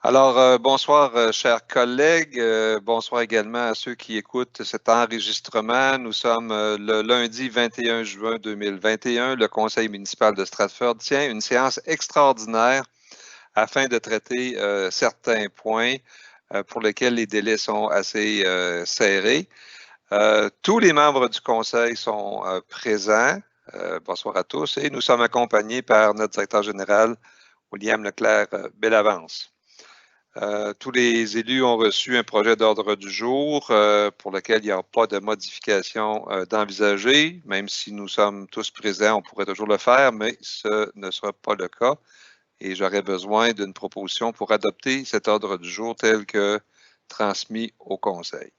Alors, bonsoir, chers collègues. Bonsoir également à ceux qui écoutent cet enregistrement. Nous sommes le lundi 21 juin 2021. Le Conseil municipal de Stratford tient une séance extraordinaire afin de traiter certains points pour lesquels les délais sont assez serrés. Tous les membres du Conseil sont présents. Bonsoir à tous. Et nous sommes accompagnés par notre directeur général, William Leclerc-Bellavance. Tous les élus ont reçu un projet d'ordre du jour pour lequel il n'y a pas de modification d'envisager. Même si nous sommes tous présents, on pourrait toujours le faire, mais ce ne sera pas le cas. Et j'aurais besoin d'une proposition pour adopter cet ordre du jour tel que transmis au Conseil.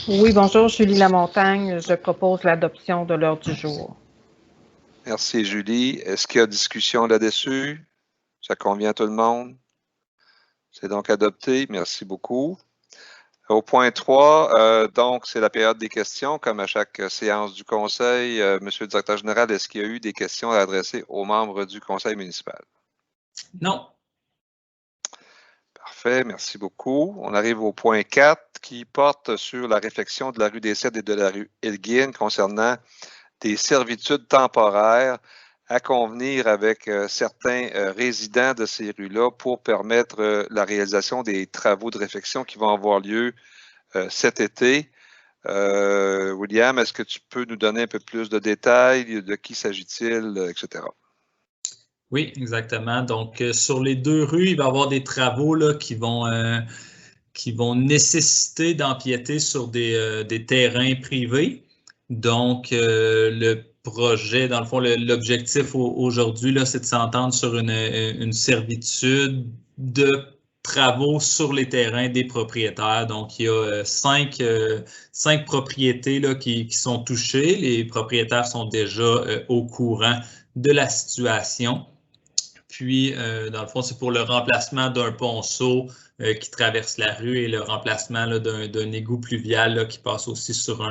Oui, bonjour, Julie Lamontagne. Je propose l'adoption de l'ordre du jour. Merci, Julie. Est-ce qu'il y a discussion là-dessus? Ça convient à tout le monde? C'est donc adopté. Merci beaucoup. Au point 3, donc, c'est la période des questions, comme à chaque séance du Conseil. Monsieur le directeur général, est-ce qu'il y a eu des questions à adresser aux membres du Conseil municipal? Non. Parfait, merci beaucoup. On arrive au point 4 qui porte sur la réflexion de la rue des Cèdres et de la rue Elgin concernant des servitudes temporaires à convenir avec certains résidents de ces rues-là pour permettre la réalisation des travaux de réfection qui vont avoir lieu cet été. William, est-ce que tu peux nous donner un peu plus de détails? De qui s'agit-il, etc.? Oui, exactement. Donc, sur les deux rues, il va y avoir des travaux là, qui vont nécessiter d'empiéter sur des terrains privés. Donc, le projet, dans le fond, l'objectif aujourd'hui, c'est de s'entendre sur une servitude de travaux sur les terrains des propriétaires. Donc, il y a cinq propriétés là, qui sont touchées. Les propriétaires sont déjà au courant de la situation. Puis, dans le fond, c'est pour le remplacement d'un ponceau qui traverse la rue et le remplacement d'un égout pluvial là, qui passe aussi sur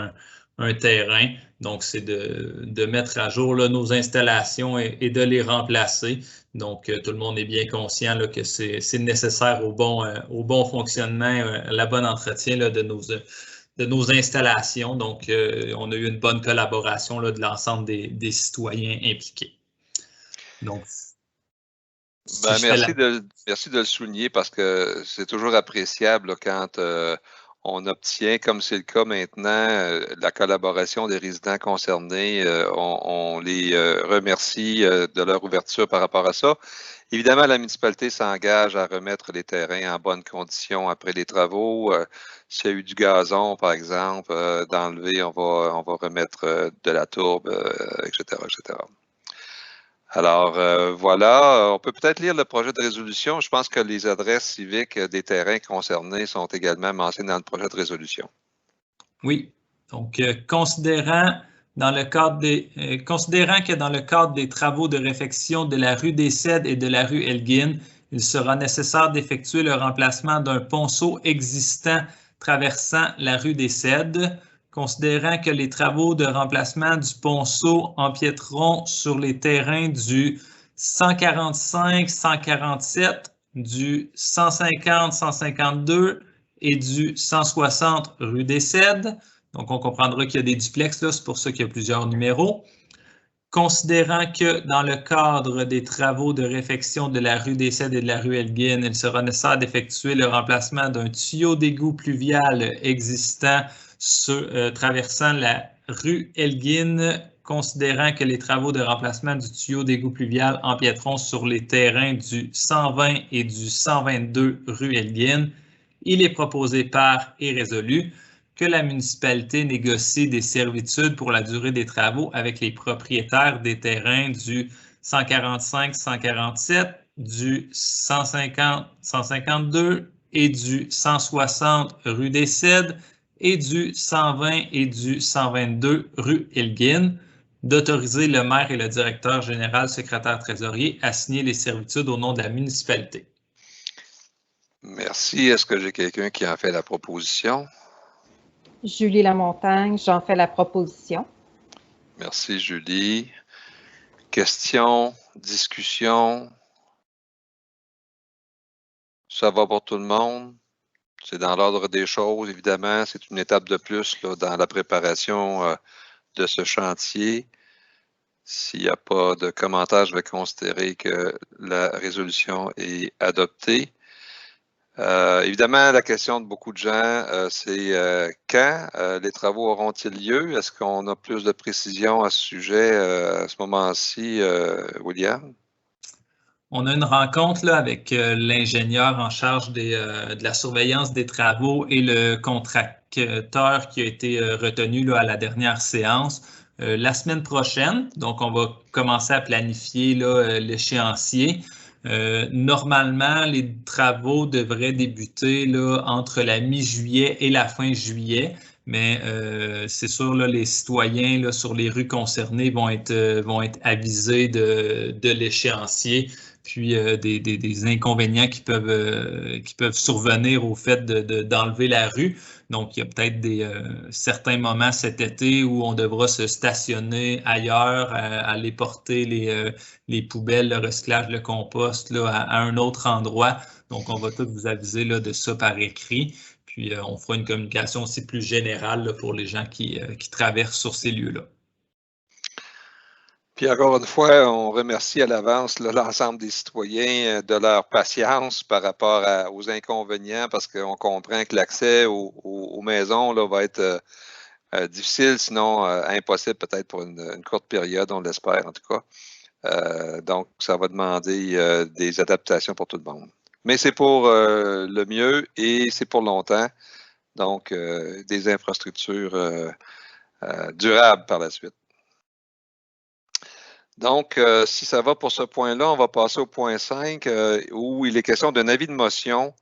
un terrain. Donc, c'est de mettre à jour là, nos installations et de les remplacer. Donc, tout le monde est bien conscient là, que c'est nécessaire au bon fonctionnement, à la bonne entretien là, de nos installations. Donc, on a eu une bonne collaboration là, de l'ensemble des citoyens impliqués. Donc, merci de le souligner parce que c'est toujours appréciable là, quand on obtient, comme c'est le cas maintenant, la collaboration des résidents concernés. On les remercie de leur ouverture par rapport à ça. Évidemment, la municipalité s'engage à remettre les terrains en bonne condition après les travaux. S'il y a eu du gazon, par exemple, d'enlever, on va remettre de la tourbe, etc., etc. Alors, voilà, on peut peut-être lire le projet de résolution. Je pense que les adresses civiques des terrains concernés sont également mentionnées dans le projet de résolution. Oui, donc considérant que dans le cadre des travaux de réfection de la rue des Cèdres et de la rue Elgin, il sera nécessaire d'effectuer le remplacement d'un ponceau existant traversant la rue des Cèdres, considérant que les travaux de remplacement du ponceau empiéteront sur les terrains du 145, 147, du 150, 152 et du 160 rue des Cèdres. Donc, on comprendra qu'il y a des duplex, c'est pour ça qu'il y a plusieurs numéros. Considérant que dans le cadre des travaux de réfection de la rue des Cèdres et de la rue Elgin, il sera nécessaire d'effectuer le remplacement d'un tuyau d'égout pluvial existant traversant la rue Elgin, considérant que les travaux de remplacement du tuyau d'égout pluvial empiéteront sur les terrains du 120 et du 122 rue Elgin, il est proposé par et résolu que la municipalité négocie des servitudes pour la durée des travaux avec les propriétaires des terrains du 145, 147, du 150, 152 et du 160 rue des Cèdres et du 120 et du 122 rue Elgin, d'autoriser le maire et le directeur général secrétaire trésorier à signer les servitudes au nom de la municipalité. Merci. Est-ce que j'ai quelqu'un qui en fait la proposition? Julie Lamontagne, j'en fais la proposition. Merci, Julie. Questions, discussions? Ça va pour tout le monde? C'est dans l'ordre des choses, évidemment. C'est une étape de plus là, dans la préparation de ce chantier. S'il n'y a pas de commentaires, je vais considérer que la résolution est adoptée. Évidemment, la question de beaucoup de gens, c'est quand les travaux auront-ils lieu? Est-ce qu'on a plus de précision à ce sujet à ce moment-ci, William? On a une rencontre là, avec l'ingénieur en charge de la surveillance des travaux et le contracteur qui a été retenu là, à la dernière séance la semaine prochaine. Donc, on va commencer à planifier l'échéancier. Normalement, les travaux devraient débuter là, entre la mi-juillet et la fin juillet, mais c'est sûr, là, les citoyens là, sur les rues concernées vont être avisés de l'échéancier, puis des inconvénients qui peuvent survenir au fait d'enlever la rue. Donc, il y a peut-être certains moments cet été où on devra se stationner ailleurs, aller porter les poubelles, le recyclage, le compost là, à un autre endroit. Donc, on va tous vous aviser là, de ça par écrit. Puis, on fera une communication aussi plus générale là, pour les gens qui traversent sur ces lieux-là. Puis encore une fois, on remercie à l'avance l'ensemble des citoyens de leur patience par rapport aux inconvénients, parce qu'on comprend que l'accès aux maisons là, va être difficile, sinon impossible peut-être pour une courte période, on l'espère en tout cas. Donc, ça va demander des adaptations pour tout le monde. Mais c'est pour le mieux et c'est pour longtemps. Donc, des infrastructures durables par la suite. Donc, si ça va pour ce point-là, on va passer au point 5, où il est question d'un avis de motion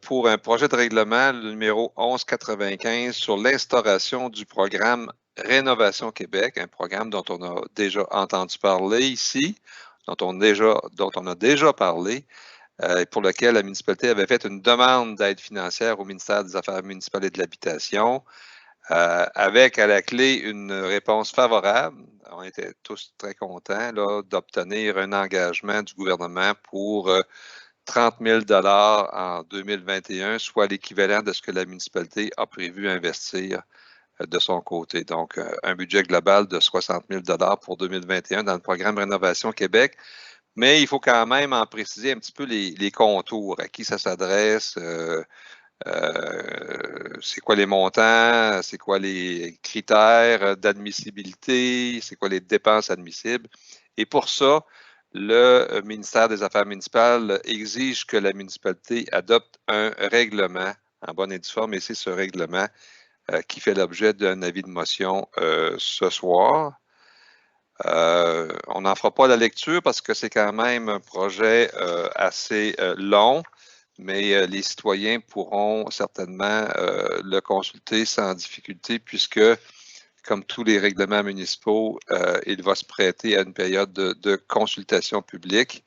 pour un projet de règlement, le numéro 1195, sur l'instauration du programme Rénovation Québec, un programme dont on a déjà entendu parler ici, dont on a déjà parlé, et pour lequel la municipalité avait fait une demande d'aide financière au ministère des Affaires municipales et de l'Habitation, avec à la clé une réponse favorable. On était tous très contents d'obtenir un engagement du gouvernement pour 30 000 $ en 2021, soit l'équivalent de ce que la municipalité a prévu investir de son côté. Donc, un budget global de 60 000 $ pour 2021 dans le programme Rénovation Québec. Mais il faut quand même en préciser un petit peu les contours, à qui ça s'adresse, c'est quoi les montants, c'est quoi les critères d'admissibilité, c'est quoi les dépenses admissibles. Et pour ça, le ministère des Affaires municipales exige que la municipalité adopte un règlement en bonne et due forme, et c'est ce règlement qui fait l'objet d'un avis de motion ce soir. On n'en fera pas la lecture parce que c'est quand même un projet assez long, mais les citoyens pourront certainement le consulter sans difficulté puisque, comme tous les règlements municipaux, il va se prêter à une période de consultation publique.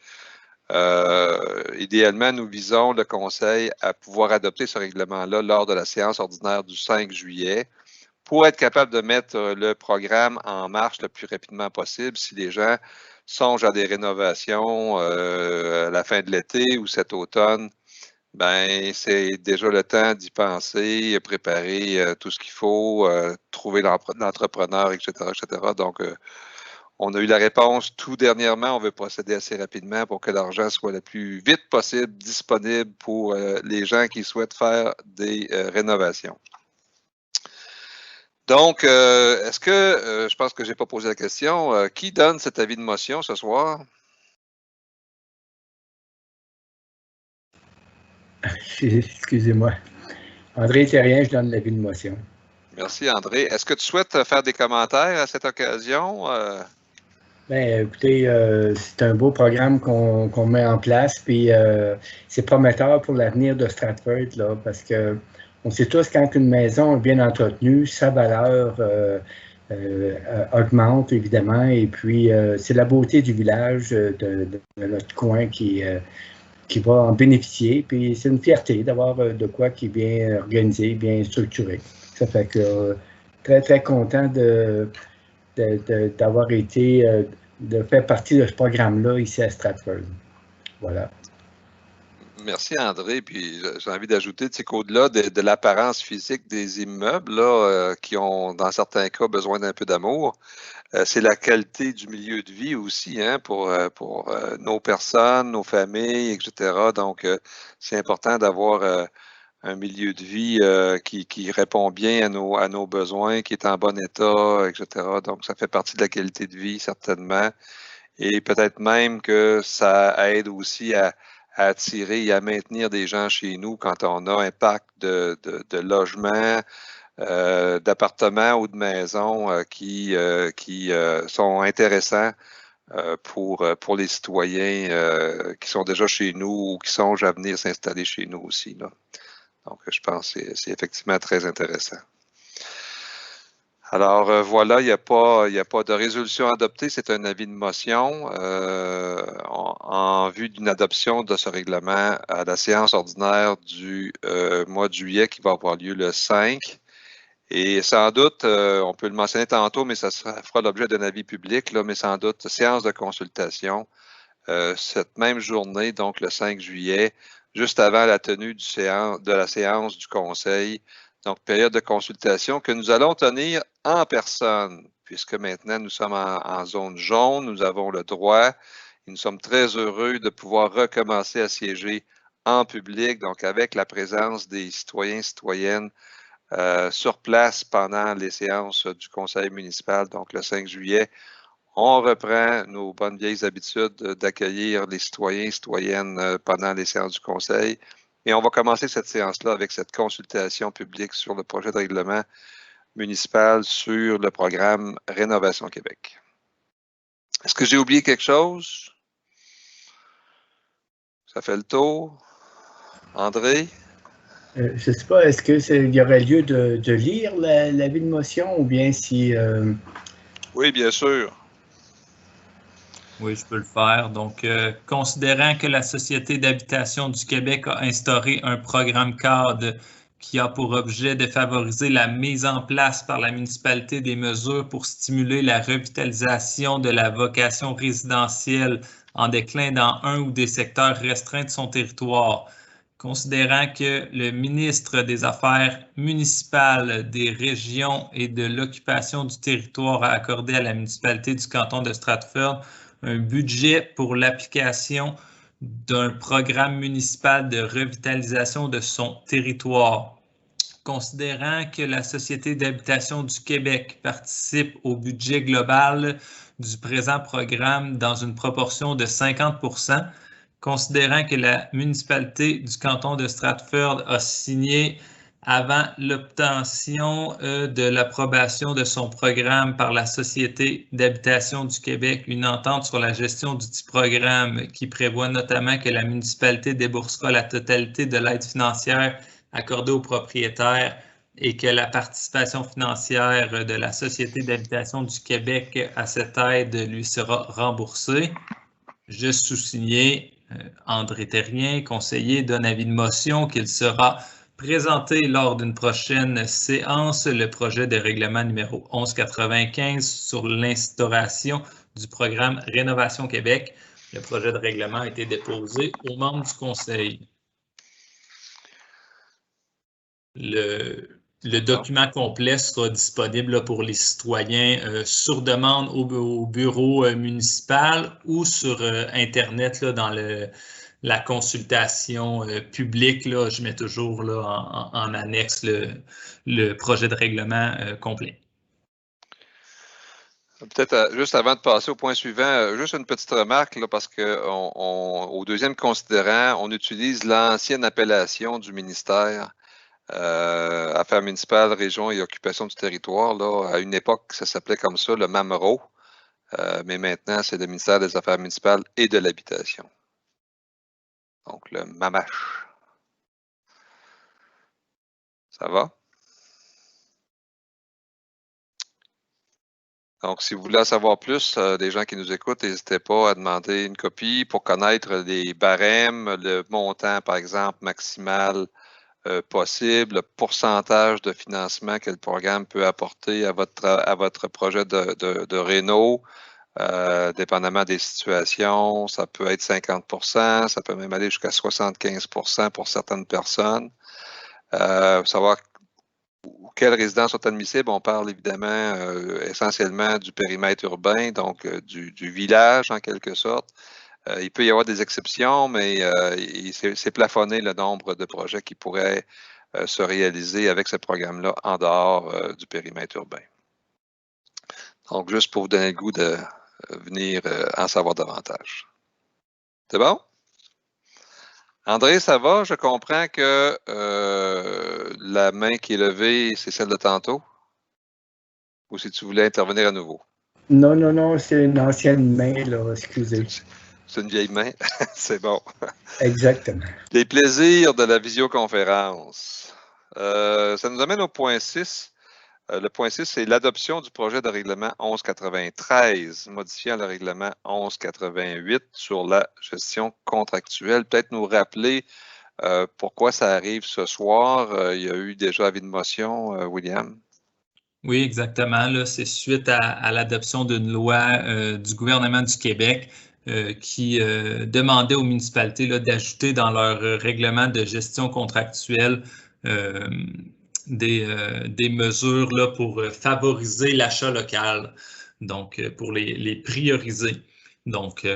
Idéalement, nous visons le Conseil à pouvoir adopter ce règlement-là lors de la séance ordinaire du 5 juillet pour être capable de mettre le programme en marche le plus rapidement possible si les gens songent à des rénovations à la fin de l'été ou cet automne. Ben, c'est déjà le temps d'y penser, préparer tout ce qu'il faut, trouver l'entrepreneur, etc., etc. Donc, on a eu la réponse tout dernièrement. On veut procéder assez rapidement pour que l'argent soit le plus vite possible disponible pour les gens qui souhaitent faire des rénovations. Donc, est-ce que, je pense que je n'ai pas posé la question, qui donne cet avis de motion ce soir? Excusez-moi. André Thérien, je donne l'avis de motion. Merci, André. Est-ce que tu souhaites faire des commentaires à cette occasion? Bien, écoutez, c'est un beau programme qu'on met en place, puis c'est prometteur pour l'avenir de Stratford, là, parce que on sait tous quand une maison est bien entretenue, sa valeur augmente, évidemment, et puis c'est la beauté du village, de notre coin qui va en bénéficier. Puis c'est une fierté d'avoir de quoi qui est bien organisé, bien structuré. Ça fait que très, très content d'avoir été, de faire partie de ce programme-là ici à Stratford. Voilà. Merci André. Puis j'ai envie d'ajouter qu'au-delà de l'apparence physique des immeubles là, qui ont dans certains cas besoin d'un peu d'amour, c'est la qualité du milieu de vie aussi hein, pour nos personnes, nos familles, etc. Donc c'est important d'avoir un milieu de vie qui répond bien à nos besoins, qui est en bon état, etc. Donc ça fait partie de la qualité de vie certainement. Et peut-être même que ça aide aussi à attirer et à maintenir des gens chez nous quand on a un parc de logements, d'appartements ou de maisons qui sont intéressants pour les citoyens qui sont déjà chez nous ou qui songent à venir s'installer chez nous aussi, là. Donc, je pense que c'est effectivement très intéressant. Alors voilà, il n'y a pas de résolution adoptée, c'est un avis de motion en vue d'une adoption de ce règlement à la séance ordinaire du mois de juillet qui va avoir lieu le 5. Et sans doute, on peut le mentionner tantôt, mais ça fera l'objet d'un avis public, là, mais sans doute, séance de consultation cette même journée, donc le 5 juillet, juste avant la tenue de la séance du Conseil. Donc, période de consultation que nous allons tenir en personne, puisque maintenant nous sommes en zone jaune, nous avons le droit et nous sommes très heureux de pouvoir recommencer à siéger en public, donc avec la présence des citoyens et citoyennes sur place pendant les séances du Conseil municipal, donc le 5 juillet. On reprend nos bonnes vieilles habitudes d'accueillir les citoyens et citoyennes pendant les séances du Conseil. Et on va commencer cette séance-là avec cette consultation publique sur le projet de règlement municipal sur le programme Rénovation Québec. Est-ce que j'ai oublié quelque chose? Ça fait le tour. André? Je ne sais pas, est-ce qu'il y aurait lieu de lire l'avis de motion ou bien si... Oui, bien sûr. Oui, je peux le faire. Donc, considérant que la Société d'habitation du Québec a instauré un programme cadre qui a pour objet de favoriser la mise en place par la municipalité des mesures pour stimuler la revitalisation de la vocation résidentielle en déclin dans un ou des secteurs restreints de son territoire, considérant que le ministre des Affaires municipales, des régions et de l'occupation du territoire a accordé à la municipalité du canton de Stratford un budget pour l'application d'un programme municipal de revitalisation de son territoire. Considérant que la Société d'habitation du Québec participe au budget global du présent programme dans une proportion de 50%, considérant que la municipalité du canton de Stratford a signé avant l'obtention de l'approbation de son programme par la Société d'habitation du Québec, une entente sur la gestion du dit programme qui prévoit notamment que la municipalité déboursera la totalité de l'aide financière accordée aux propriétaires et que la participation financière de la Société d'habitation du Québec à cette aide lui sera remboursée. Je sous-signais André Terrien, conseiller, donne avis de motion qu'il sera présenté lors d'une prochaine séance le projet de règlement numéro 1195 sur l'instauration du programme Rénovation Québec. Le projet de règlement a été déposé aux membres du Conseil. Le document complet sera disponible là, pour les citoyens sur demande au bureau municipal ou sur Internet là, dans la consultation publique. Là, je mets toujours là, en annexe le projet de règlement complet. Peut-être juste avant de passer au point suivant, juste une petite remarque là, parce que au deuxième considérant, on utilise l'ancienne appellation du ministère Affaires municipales, régions et occupation du territoire. Là, à une époque, ça s'appelait comme ça, le MAMRO, mais maintenant, c'est le ministère des Affaires municipales et de l'Habitation. Donc, le MAMACH. Ça va? Donc, si vous voulez en savoir plus, des gens qui nous écoutent, n'hésitez pas à demander une copie pour connaître les barèmes, le montant, par exemple, maximal possible, le pourcentage de financement que le programme peut apporter à votre projet de réno, Dépendamment des situations, ça peut être 50%, ça peut même aller jusqu'à 75% pour certaines personnes. Savoir quelles résidences sont admissibles, on parle évidemment essentiellement du périmètre urbain, donc du village en quelque sorte. Il peut y avoir des exceptions, mais c'est plafonné le nombre de projets qui pourraient se réaliser avec ce programme-là en dehors du périmètre urbain. Donc, juste pour vous donner le goût de venir en savoir davantage. C'est bon? André, ça va? Je comprends que la main qui est levée, c'est celle de tantôt? Ou si tu voulais intervenir à nouveau? Non, non, non, c'est une ancienne main, là, excusez. C'est une vieille main? C'est bon. Exactement. Les plaisirs de la visioconférence. Ça nous amène au point 6. Le point 6, c'est l'adoption du projet de règlement 1193, modifiant le règlement 1188 sur la gestion contractuelle. Peut-être nous rappeler pourquoi ça arrive ce soir. Il y a eu déjà avis de motion, William. Oui, exactement. Là, c'est suite à l'adoption d'une loi du gouvernement du Québec qui demandait aux municipalités d'ajouter dans leur règlement de gestion contractuelle des mesures là, pour favoriser l'achat local, donc pour les prioriser. Donc,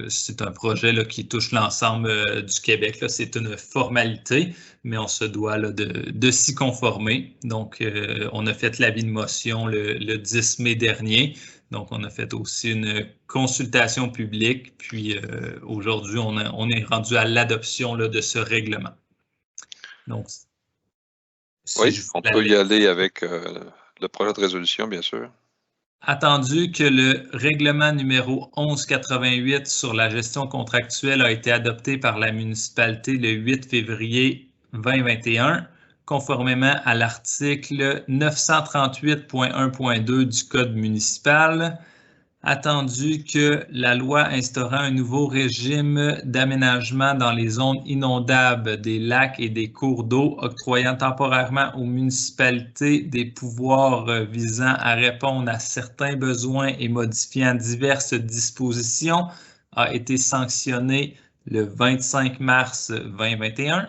c'est un projet là, qui touche l'ensemble du Québec. C'est une formalité, mais on se doit là, de s'y conformer. Donc, on a fait l'avis de motion le 10 mai dernier. Donc, on a fait aussi une consultation publique. Puis, aujourd'hui, on est rendu à l'adoption de ce règlement. Donc, oui, on peut y aller avec le projet de résolution, bien sûr. Attendu que le règlement numéro 1188 sur la gestion contractuelle a été adopté par la municipalité le 8 février 2021, conformément à l'article 938.1.2 du Code municipal. Attendu que la loi instaurant un nouveau régime d'aménagement dans les zones inondables des lacs et des cours d'eau, octroyant temporairement aux municipalités des pouvoirs visant à répondre à certains besoins et modifiant diverses dispositions, a été sanctionné le 25 mars 2021.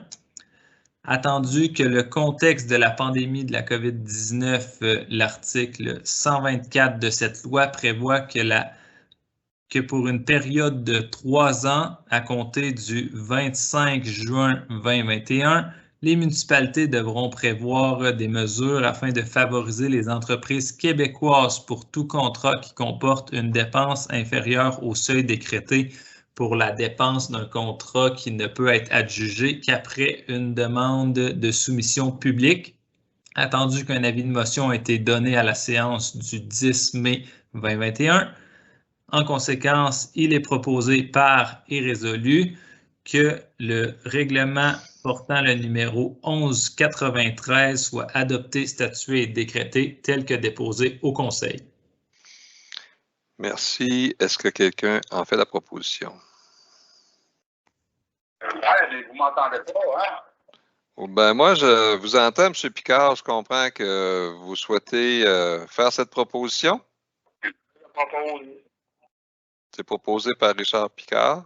Attendu que le contexte de la pandémie de la COVID-19, l'article 124 de cette loi prévoit que pour une période de 3 ans, à compter du 25 juin 2021, les municipalités devront prévoir des mesures afin de favoriser les entreprises québécoises pour tout contrat qui comporte une dépense inférieure au seuil décrété pour la dépense d'un contrat qui ne peut être adjugé qu'après une demande de soumission publique. Attendu qu'un avis de motion a été donné à la séance du 10 mai 2021. En conséquence, il est proposé par et résolu que le règlement portant le numéro 1193 soit adopté, statué et décrété tel que déposé au Conseil. Merci. Est-ce que quelqu'un en fait la proposition? Vous m'entendez pas, hein? Ben moi, je vous entends, M. Picard. Je comprends que vous souhaitez faire cette proposition. C'est proposé par Richard Picard.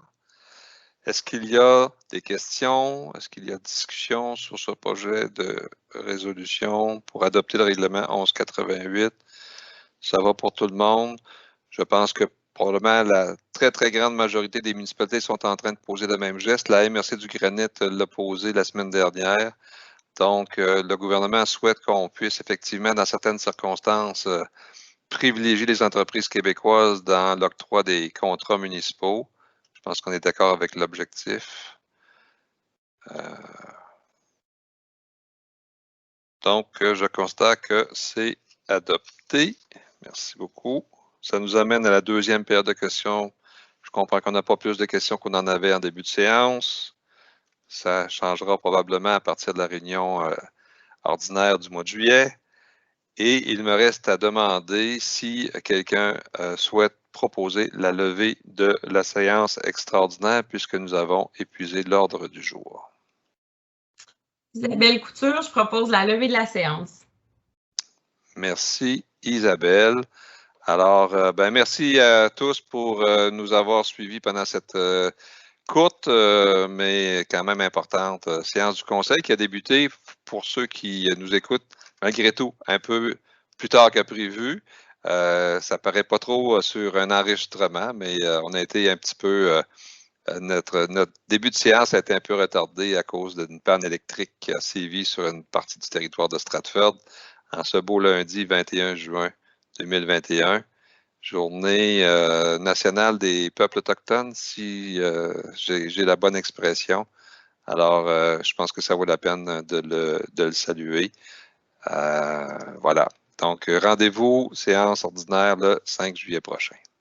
Est-ce qu'il y a des questions? Est-ce qu'il y a discussion sur ce projet de résolution pour adopter le règlement 1188? Ça va pour tout le monde. Je pense que probablement la très, très grande majorité des municipalités sont en train de poser le même geste. La MRC du Granit l'a posé la semaine dernière. Donc, le gouvernement souhaite qu'on puisse effectivement, dans certaines circonstances, privilégier les entreprises québécoises dans l'octroi des contrats municipaux. Je pense qu'on est d'accord avec l'objectif. Donc, je constate que c'est adopté. Merci beaucoup. Ça nous amène à la deuxième période de questions. Je comprends qu'on n'a pas plus de questions qu'on en avait en début de séance. Ça changera probablement à partir de la réunion ordinaire du mois de juillet. Et il me reste à demander si quelqu'un souhaite proposer la levée de la séance extraordinaire puisque nous avons épuisé l'ordre du jour. Isabelle Couture, je propose la levée de la séance. Merci, Isabelle. Alors, merci à tous pour nous avoir suivis pendant cette courte, mais quand même importante séance du Conseil qui a débuté, pour ceux qui nous écoutent, malgré tout, un peu plus tard que prévu. Ça paraît pas trop sur un enregistrement, mais on a été un petit peu... Notre début de séance a été un peu retardé à cause d'une panne électrique qui a sévi sur une partie du territoire de Stratford en ce beau lundi 21 juin 2021, journée nationale des peuples autochtones, si j'ai la bonne expression. Alors, je pense que ça vaut la peine de le saluer. Voilà. Donc, rendez-vous, séance ordinaire le 5 juillet prochain.